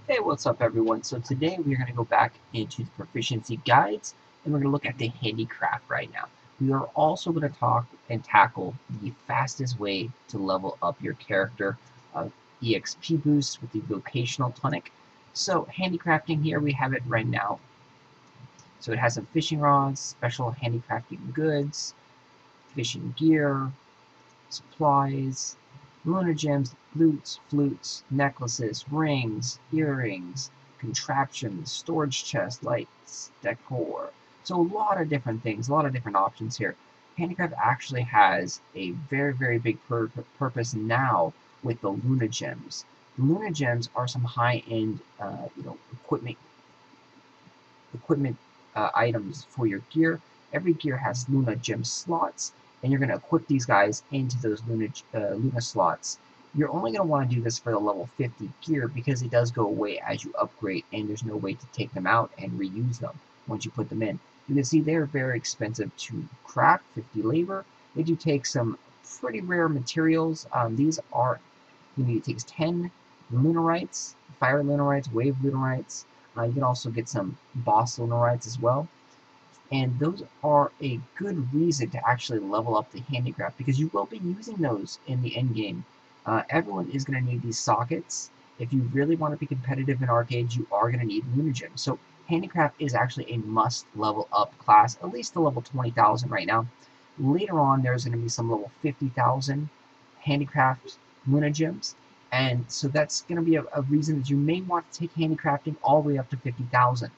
Hey, what's up everyone? So today we're going to go back into the proficiency guides and we're going to look at the handicraft right now. We are also going to talk and tackle the fastest way to level up your character, EXP boost with the vocational tonic. So handicrafting here, we have it right now. So it has some fishing rods, special handicrafting goods, fishing gear, supplies, lunar gems, lutes, flutes, necklaces, rings, earrings, contraptions, storage chests, lights, decor. So a lot of different things, a lot of different options here. Handicraft actually has a very big purpose now with the Luna gems. The Luna gems are some high-end, equipment items for your gear. Every gear has Luna gem slots, and you're going to equip these guys into those Luna slots. You're only going to want to do this for the level 50 gear because it does go away as you upgrade, and there's no way to take them out and reuse them once you put them in. You can see they're very expensive to craft, 50 labor. They do take some pretty rare materials. These are, it takes 10 lunarites, fire lunarites, wave lunarites. You can also get some boss lunarites as well. And those are a good reason to actually level up the handicraft because you will be using those in the end game. Everyone is going to need these sockets. If you really want to be competitive in Archeage, you are going to need Lunar Gems. So handicraft is actually a must level up class, at least to level 20,000 right now. Later on, there's going to be some level 50,000 handicraft Lunar Gems. And so that's going to be a reason that you may want to take handicrafting all the way up to 50,000.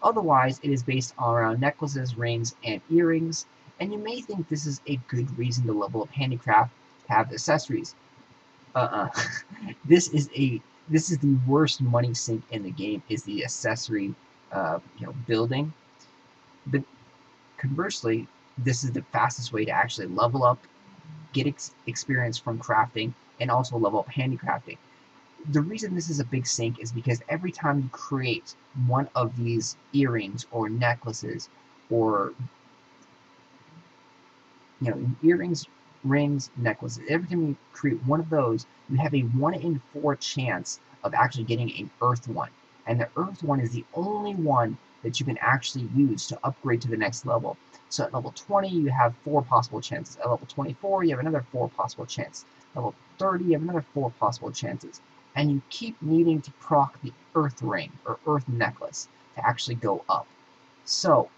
Otherwise, it is based around necklaces, rings, and earrings, and you may think this is a good reason to level up handicraft to have accessories. this is the worst money sink in the game, is the accessory building. But conversely, this is the fastest way to actually level up, get experience from crafting, and also level up handicrafting. The reason this is a big sink is because every time you create one of these earrings or necklaces or earrings, rings, necklaces, every time you create one of those, you have a 1 in 4 chance of actually getting an earth one. And the earth one is the only one that you can actually use to upgrade to the next level. So at level 20, you have 4 possible chances. At level 24, you have another 4 possible chances. Level 30, you have another 4 possible chances. And you keep needing to proc the earth ring or earth necklace to actually go up. So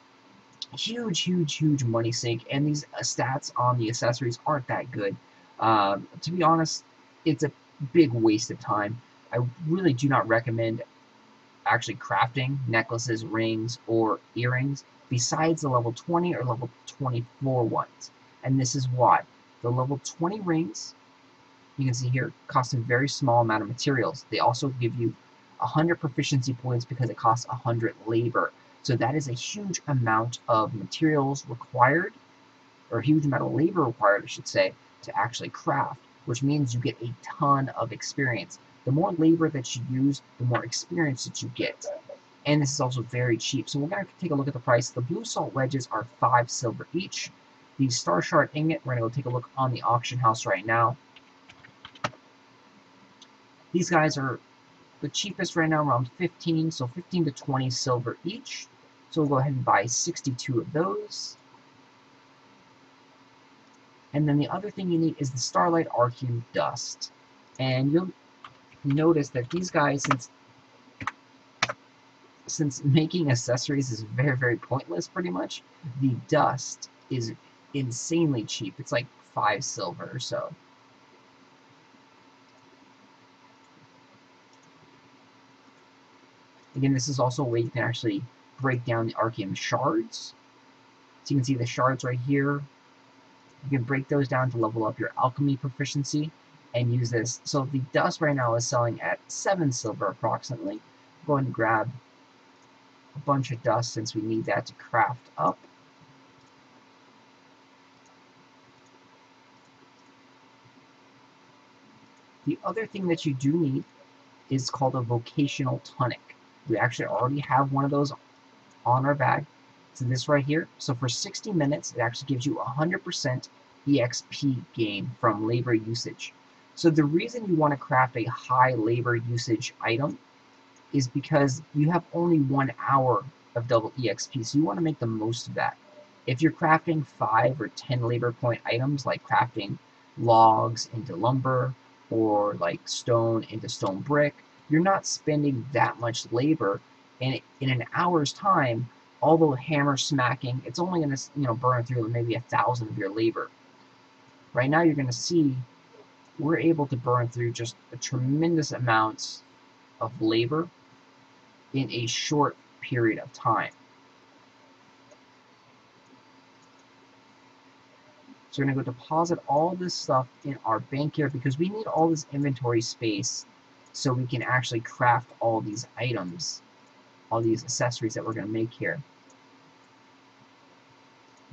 huge money sink, and these stats on the accessories aren't that good. To be honest, it's a big waste of time. I really do not recommend actually crafting necklaces, rings, or earrings besides the level 20 or level 24 ones. And this is why. The level 20 rings, you can see here, cost a very small amount of materials. They also give you 100 proficiency points because it costs 100 labor. So that is a huge amount of materials required, or a huge amount of labor required, I should say, to actually craft, which means you get a ton of experience. The more labor that you use, the more experience that you get. And this is also very cheap. So we're going to take a look at the price. The blue salt wedges are 5 silver each. The star shard ingot, we're going to go take a look on the auction house right now. These guys are the cheapest right now, around 15, so 15 to 20 silver each. So we'll go ahead and buy 62 of those. And then the other thing you need is the Starlight Arcane Dust. And you'll notice that these guys, since making accessories is very pointless pretty much, the dust is insanely cheap. It's like 5 silver or so. Again, this is also a way you can actually break down the arcane shards. So you can see the shards right here. You can break those down to level up your alchemy proficiency and use this. So the dust right now is selling at 7 silver approximately. Go ahead and grab a bunch of dust since we need that to craft up. The other thing that you do need is called a vocational tonic. We actually already have one of those on our bag. So this right here. So for 60 minutes, it actually gives you 100% EXP gain from labor usage. So the reason you want to craft a high labor usage item is because you have only 1 hour of double EXP, so you want to make the most of that. If you're crafting 5 or 10 labor point items, like crafting logs into lumber or like stone into stone brick, you're not spending that much labor, and in an hour's time, although hammer smacking, it's only going to burn through maybe 1,000 of your labor. Right now, you're going to see we're able to burn through just a tremendous amount of labor in a short period of time. So we're going to go deposit all this stuff in our bank here because we need all this inventory space so we can actually craft all these items, all these accessories that we're going to make here.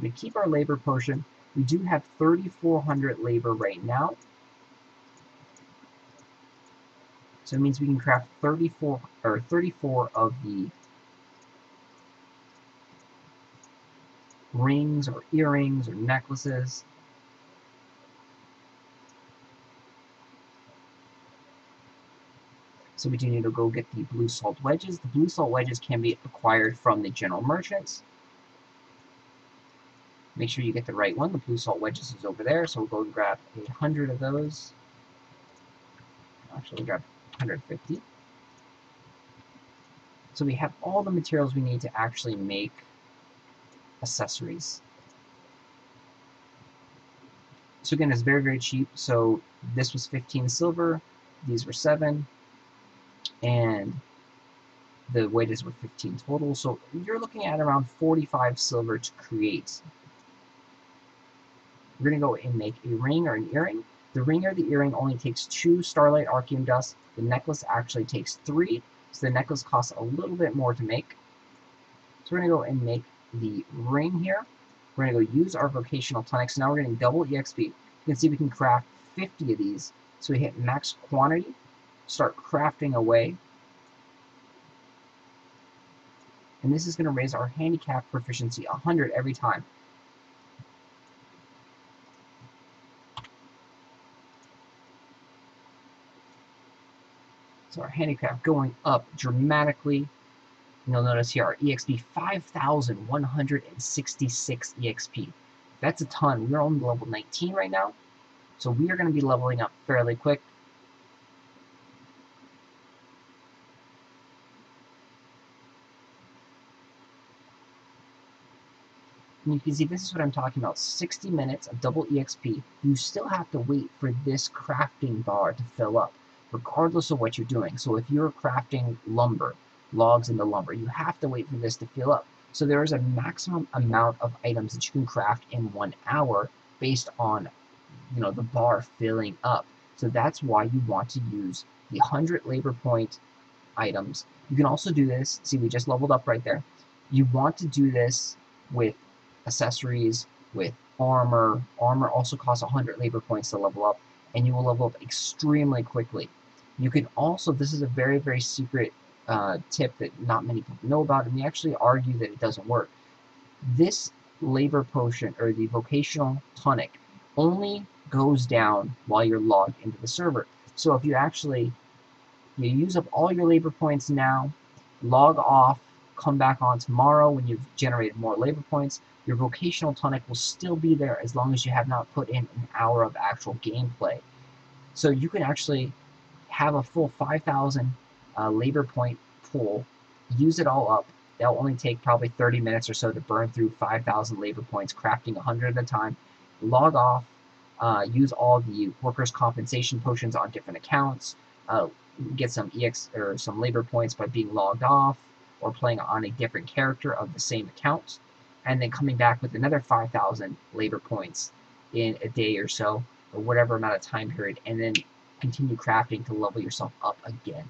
We keep our labor potion. We do have 3,400 labor right now. So it means we can craft 34 of the rings or earrings or necklaces. So we do need to go get the blue salt wedges. The blue salt wedges can be acquired from the general merchants. Make sure you get the right one. The blue salt wedges is over there, so we'll go and grab 100 of those. Actually, grab 150. So we have all the materials we need to actually make accessories. So again, it's very, very cheap. So this was 15 silver, these were 7, and the wedges were 15 total. So you're looking at around 45 silver to create. We're going to go and make a ring or an earring. The ring or the earring only takes 2 starlight arcane dust. The necklace actually takes 3, so the necklace costs a little bit more to make. So we're going to go and make the ring here. We're going to go use our vocational tonic. So now we're getting double EXP. You can see we can craft 50 of these. So we hit max quantity, start crafting away. And this is going to raise our handicap proficiency 100 every time. So our handicap going up dramatically. You'll notice here our EXP 5,166 EXP. That's a ton. We're on level 19 right now, so we are going to be leveling up fairly quick. And you can see this is what I'm talking about. 60 minutes of double EXP. You still have to wait for this crafting bar to fill up, regardless of what you're doing. So if you're crafting lumber, logs into lumber, you have to wait for this to fill up. So there is a maximum amount of items that you can craft in 1 hour based on, the bar filling up. So that's why you want to use the 100 labor point items. You can also do this. See, we just leveled up right there. You want to do this with accessories, with armor. Armor also costs 100 labor points to level up, and you will level up extremely quickly. You can also, this is a very, very secret tip that not many people know about, and we actually argue that it doesn't work. This labor potion, or the vocational tonic, only goes down while you're logged into the server. So if you actually, you use up all your labor points now, log off, come back on tomorrow when you've generated more labor points, your vocational tonic will still be there as long as you have not put in an hour of actual gameplay. So you can actually have a full 5,000 labor point pool, use it all up. That'll only take probably 30 minutes or so to burn through 5,000 labor points, crafting 100 at a time. Log off, use all the workers' compensation potions on different accounts, get some EX or some labor points by being logged off or playing on a different character of the same account, and then coming back with another 5,000 labor points in a day or so, or whatever amount of time period, and then continue crafting to level yourself up again.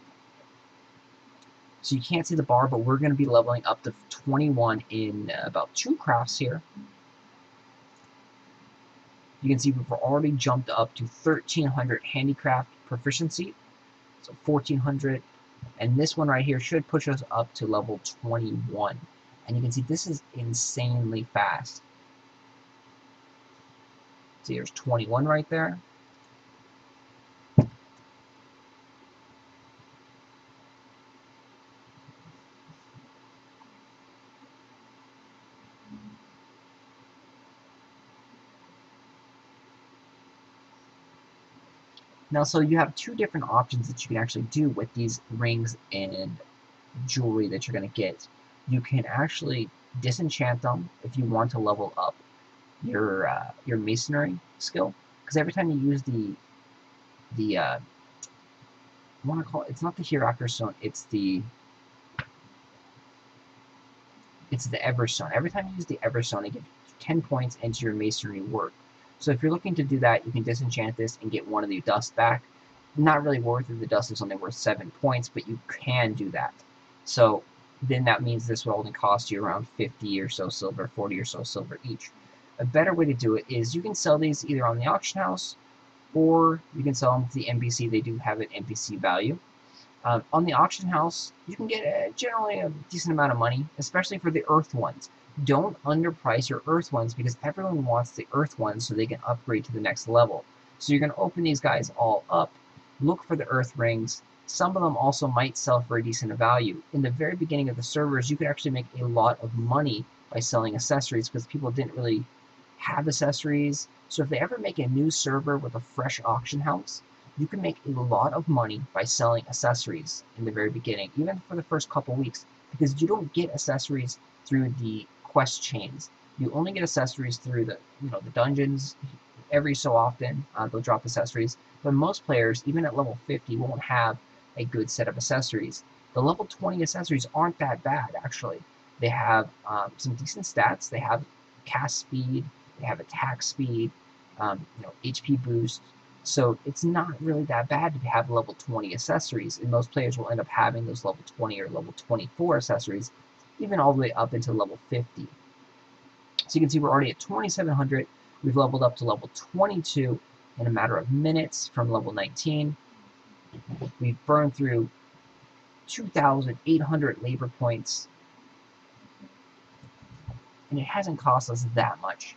So you can't see the bar, but we're going to be leveling up to 21 in about 2 crafts here. You can see we've already jumped up to 1,300 handicraft proficiency, so 1,400, and this one right here should push us up to level 21. And you can see this is insanely fast. See, there's 21 right there. Now, so you have two different options that you can actually do with these rings and jewelry that you're going to get. You can actually disenchant them if you want to level up your masonry skill, because every time you use the I want to call it, it's not the hereafter stone, it's the Everstone. Every time you use the Everstone, it gives 10 points into your masonry work. So if you're looking to do that, you can disenchant this and get one of the dust back. Not really worth it. The dust is only worth 7 points, but you can do that. So then that means this will only cost you around 50 or so silver, 40 or so silver each. A better way to do it is you can sell these either on the auction house, or you can sell them to the NPC. They do have an NPC value. On the auction house, you can get generally a decent amount of money, especially for the earth ones. Don't underprice your earth ones, because everyone wants the earth ones so they can upgrade to the next level. So you're going to open these guys all up, look for the earth rings. Some of them also might sell for a decent value. In the very beginning of the servers, you could actually make a lot of money by selling accessories, because people didn't really have accessories. So if they ever make a new server with a fresh auction house, you can make a lot of money by selling accessories in the very beginning, even for the first couple weeks, because you don't get accessories through the quest chains. You only get accessories through the dungeons. Every so often they'll drop accessories, but most players, even at level 50, won't have a good set of accessories. The level 20 accessories aren't that bad, actually. They have some decent stats. They have cast speed, they have attack speed, HP boost. So it's not really that bad to have level 20 accessories, and most players will end up having those level 20 or level 24 accessories, even all the way up into level 50. So you can see we're already at 2,700. We've leveled up to level 22 in a matter of minutes from level 19. We've burned through 2,800 labor points, and it hasn't cost us that much.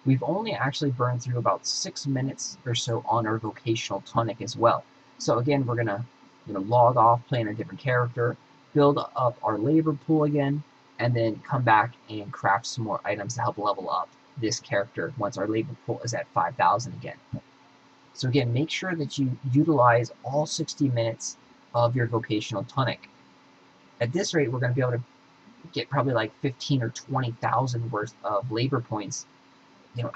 We've only actually burned through about 6 minutes or so on our vocational tonic as well. So again, we're gonna log off, playing a different character, build up our labor pool again, and then come back and craft some more items to help level up this character once our labor pool is at 5,000 again. So again, make sure that you utilize all 60 minutes of your vocational tonic. At this rate, we're going to be able to get probably like 15 or 20,000 worth of labor points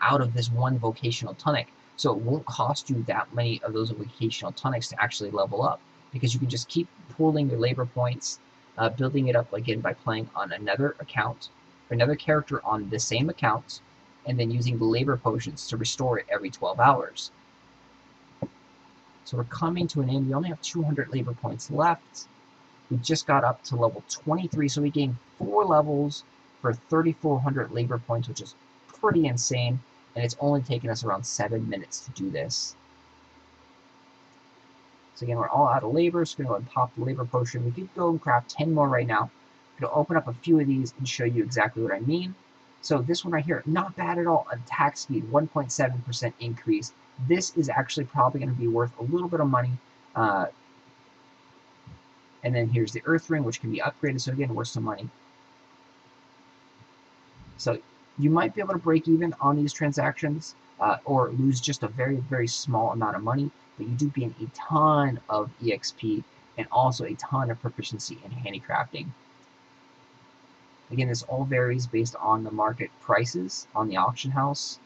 out of this one vocational tonic. So it won't cost you that many of those vocational tonics to actually level up, because you can just keep pooling your labor points, building it up again by playing on another account, another character on the same account, and then using the labor potions to restore it every 12 hours. So we're coming to an end. We only have 200 labor points left. We just got up to level 23, so we gained 4 levels for 3,400 labor points, which is pretty insane, and it's only taken us around 7 minutes to do this. So again, we're all out of labor, so we're going to go and pop the labor potion. We could go and craft 10 more right now. I'm going to open up a few of these and show you exactly what I mean. So this one right here, not bad at all. Attack speed, 1.7% increase. This is actually probably going to be worth a little bit of money. And then here's the earth ring, which can be upgraded, so again, worth some money. So you might be able to break even on these transactions, or lose just a very, very small amount of money, but you do gain a ton of EXP and also a ton of proficiency in handicrafting. Again, this all varies based on the market prices on the auction house.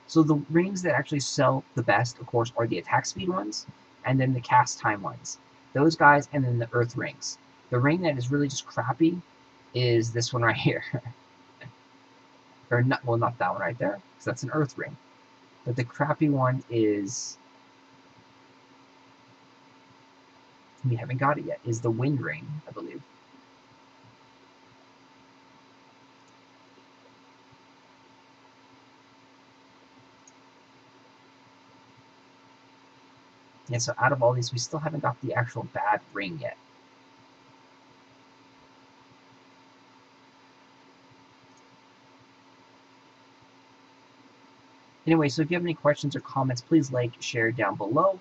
So the rings that actually sell the best, of course, are the attack speed ones, and then the cast time ones. Those guys, and then the earth rings. The ring that is really just crappy is this one right here. Or not, well, not that one right there, because that's an earth ring. But the crappy one is, we haven't got it yet, is the wind ring, I believe. And so out of all these, we still haven't got the actual bad ring yet. Anyway, so if you have any questions or comments, please like, share down below.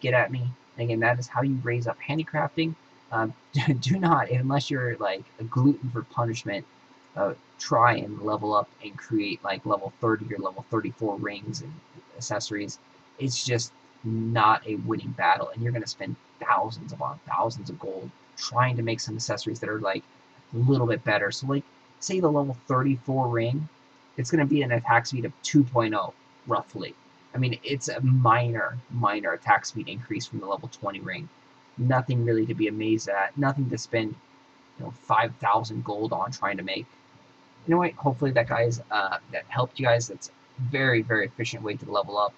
Get at me. And again, that is how you raise up handicrafting. Do not, unless you're like a glutton for punishment, try and level up and create like level 30 or level 34 rings and accessories. It's just not a winning battle, and you're going to spend thousands upon thousands of gold trying to make some accessories that are like a little bit better. So like, say the level 34 ring, it's going to be an attack speed of 2.0 roughly. I mean, it's a minor attack speed increase from the level 20 ring. Nothing really to be amazed at. Nothing to spend, 5,000 gold on trying to make. Hopefully that helped you guys. That's a very, very efficient way to level up.